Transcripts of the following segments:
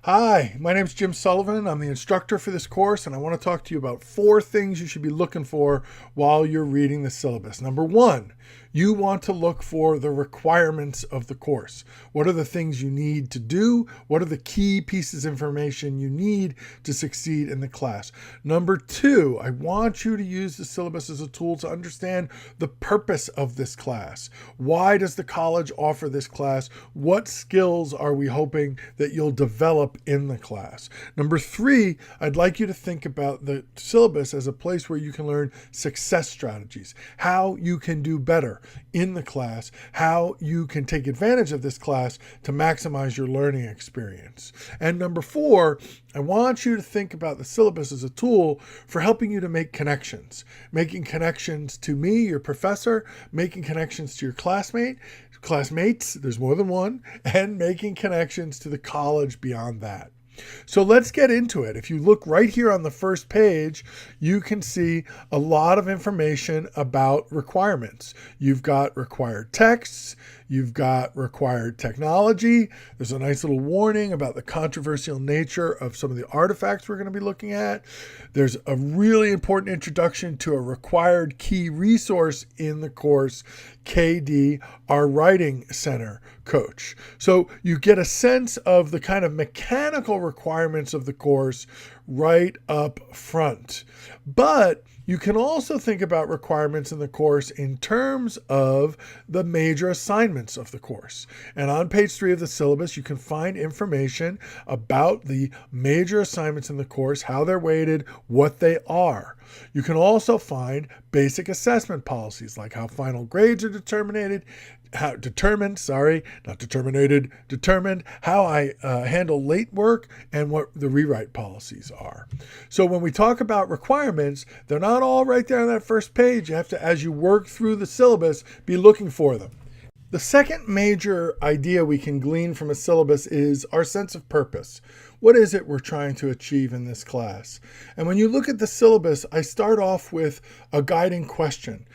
Hi, my name is Jim Sullivan. I'm the instructor for this course, and I want to talk to you about 4 things you should be looking for while you're reading the syllabus. Number 1, you want to look for the requirements of the course. What are the things you need to do? What are the key pieces of information you need to succeed in the class? Number 2, I want you to use the syllabus as a tool to understand the purpose of this class. Why does the college offer this class? What skills are we hoping that you'll develop in the class? Number 3, I'd like you to think about the syllabus as a place where you can learn success strategies, how you can do better in the class, how you can take advantage of this class to maximize your learning experience. And number 4, I want you to think about the syllabus as a tool for helping you to make connections, making connections to me, your professor, making connections to your classmates, there's more than one, and making connections to the college beyond that. So let's get into it. If you look right here on the first page, you can see a lot of information about requirements. You've got required texts, you've got required technology. There's a nice little warning about the controversial nature of some of the artifacts we're going to be looking at. There's a really important introduction to a required key resource in the course, KD, our Writing Center coach. So you get a sense of the kind of mechanical requirements of the course right up front. But you can also think about requirements in the course in terms of the major assignments of the course. And on page 3 of the syllabus, you can find information about the major assignments in the course, how they're weighted, what they are. You can also find basic assessment policies, like how final grades are determined, how I handle late work, and what the rewrite policies are. So when we talk about requirements, they're not all right there on that first page. You have to, as you work through the syllabus, be looking for them. The second major idea we can glean from a syllabus is our sense of purpose. What is it we're trying to achieve in this class? And when you look at the syllabus, I start off with a guiding question.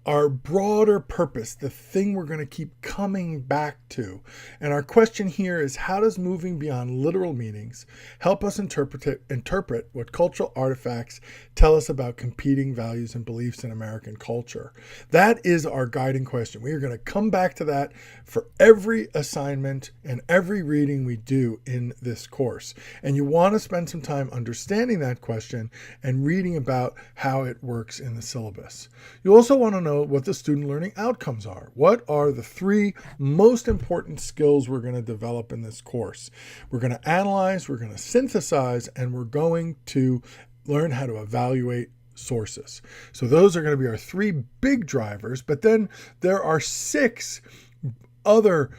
Our broader purpose, the thing we're going to keep coming back to. And our question here is, how does moving beyond literal meanings help us interpret what cultural artifacts tell us about competing values and beliefs in American culture? That is our guiding question. We are going to come back to that for every assignment and every reading we do in this course. And you want to spend some time understanding that question and reading about how it works in the syllabus. You also want to know what the student learning outcomes are. What are the 3 most important skills we're going to develop in this course? We're going to analyze, we're going to synthesize, and we're going to learn how to evaluate sources. So those are going to be our 3 big drivers, but then there are 6 other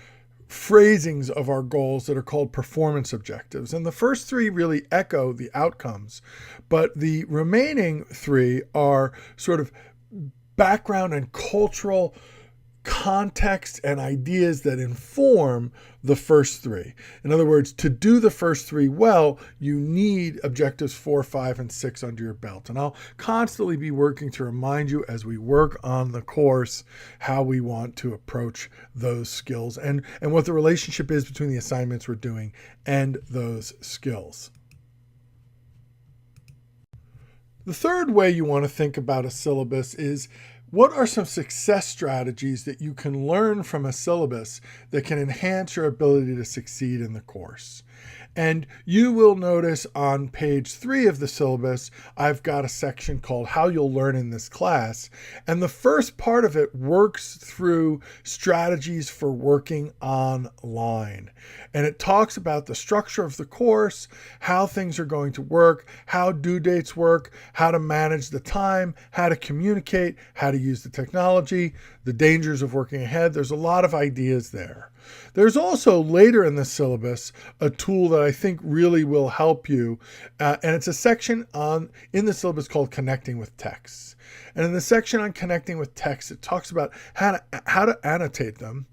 phrasings of our goals that are called performance objectives. And the first 3 really echo the outcomes, but the remaining 3 are sort of background and cultural context and ideas that inform the first 3. In other words, to do the first 3 well, you need objectives 4, 5, and 6 under your belt. And I'll constantly be working to remind you as we work on the course how we want to approach those skills and what the relationship is between the assignments we're doing and those skills. The third way you want to think about a syllabus is, what are some success strategies that you can learn from a syllabus that can enhance your ability to succeed in the course? And you will notice on page 3 of the syllabus, I've got a section called How You'll Learn in This Class. And the first part of it works through strategies for working online. And it talks about the structure of the course, how things are going to work, how due dates work, how to manage the time, how to communicate, how to use the technology, the dangers of working ahead. There's a lot of ideas there. There's also later in the syllabus a tool that I think really will help you, and it's a section in the syllabus called Connecting with Texts. And in the section on connecting with texts, it talks about how to annotate them,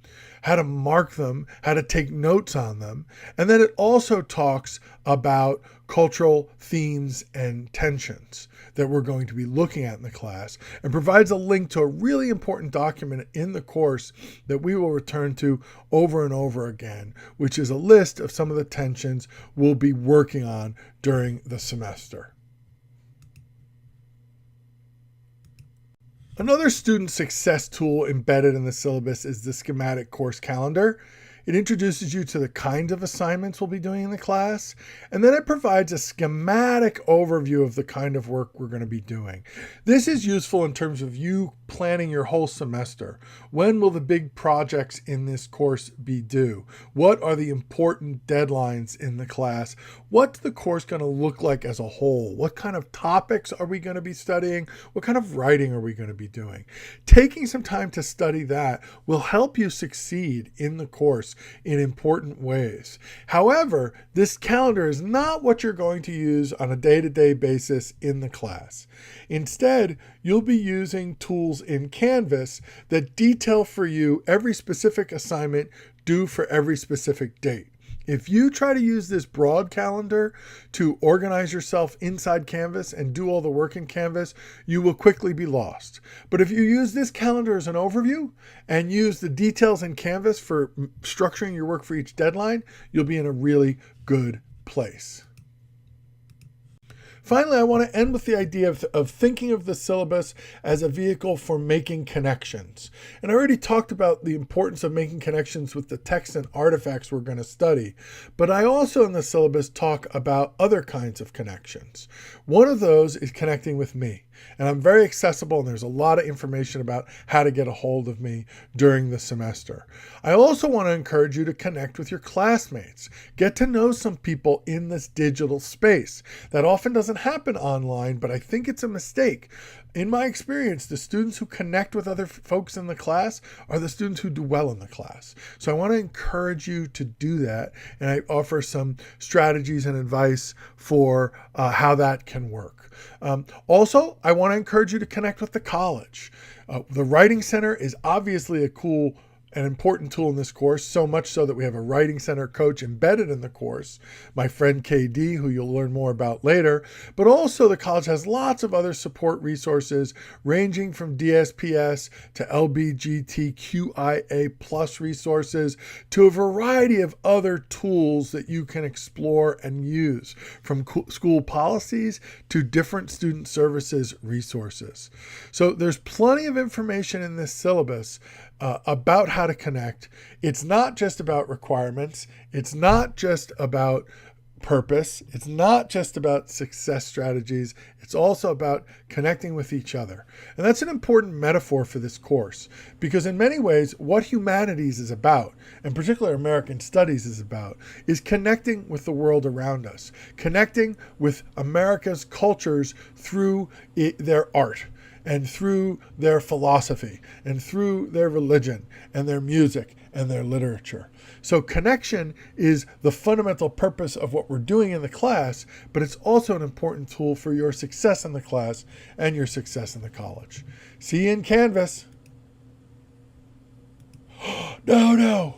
how to mark them, how to take notes on them. And then it also talks about cultural themes and tensions that we're going to be looking at in the class, and provides a link to a really important document in the course that we will return to over and over again, which is a list of some of the tensions we'll be working on during the semester. Another student success tool embedded in the syllabus is the schematic course calendar. It introduces you to the kinds of assignments we'll be doing in the class, and then it provides a schematic overview of the kind of work we're going to be doing. This is useful in terms of you planning your whole semester. When will the big projects in this course be due? What are the important deadlines in the class? What's the course going to look like as a whole? What kind of topics are we going to be studying? What kind of writing are we going to be doing? Taking some time to study that will help you succeed in the course in important ways. However, this calendar is not what you're going to use on a day-to-day basis in the class. Instead, you'll be using tools in Canvas that detail for you every specific assignment due for every specific date. If you try to use this broad calendar to organize yourself inside Canvas and do all the work in Canvas, you will quickly be lost. But if you use this calendar as an overview and use the details in Canvas for structuring your work for each deadline, you'll be in a really good place. Finally, I want to end with the idea of thinking of the syllabus as a vehicle for making connections. And I already talked about the importance of making connections with the text and artifacts we're going to study, but I also in the syllabus talk about other kinds of connections. One of those is connecting with me. And I'm very accessible, and there's a lot of information about how to get a hold of me during the semester. I also want to encourage you to connect with your classmates. Get to know some people in this digital space. That often doesn't happen online, but I think it's a mistake. In my experience, the students who connect with other folks in the class are the students who do well in the class. So I want to encourage you to do that, and I offer some strategies and advice for how that can work. Also, I want to encourage you to connect with the college. The Writing Center is obviously a cool an important tool in this course, so much so that we have a Writing Center coach embedded in the course, my friend KD, who you'll learn more about later. But also the college has lots of other support resources ranging from DSPS to LBGTQIA plus resources to a variety of other tools that you can explore and use, from school policies to different student services resources. So there's plenty of information in this syllabus about how to connect. It's not just about requirements. It's not just about purpose. It's not just about success strategies. It's also about connecting with each other. And that's an important metaphor for this course, because in many ways, what humanities is about, and particularly American studies is about, is connecting with the world around us, connecting with America's cultures through their art, and through their philosophy, and through their religion, and their music, and their literature. So connection is the fundamental purpose of what we're doing in the class, but it's also an important tool for your success in the class and your success in the college. See you in Canvas. No.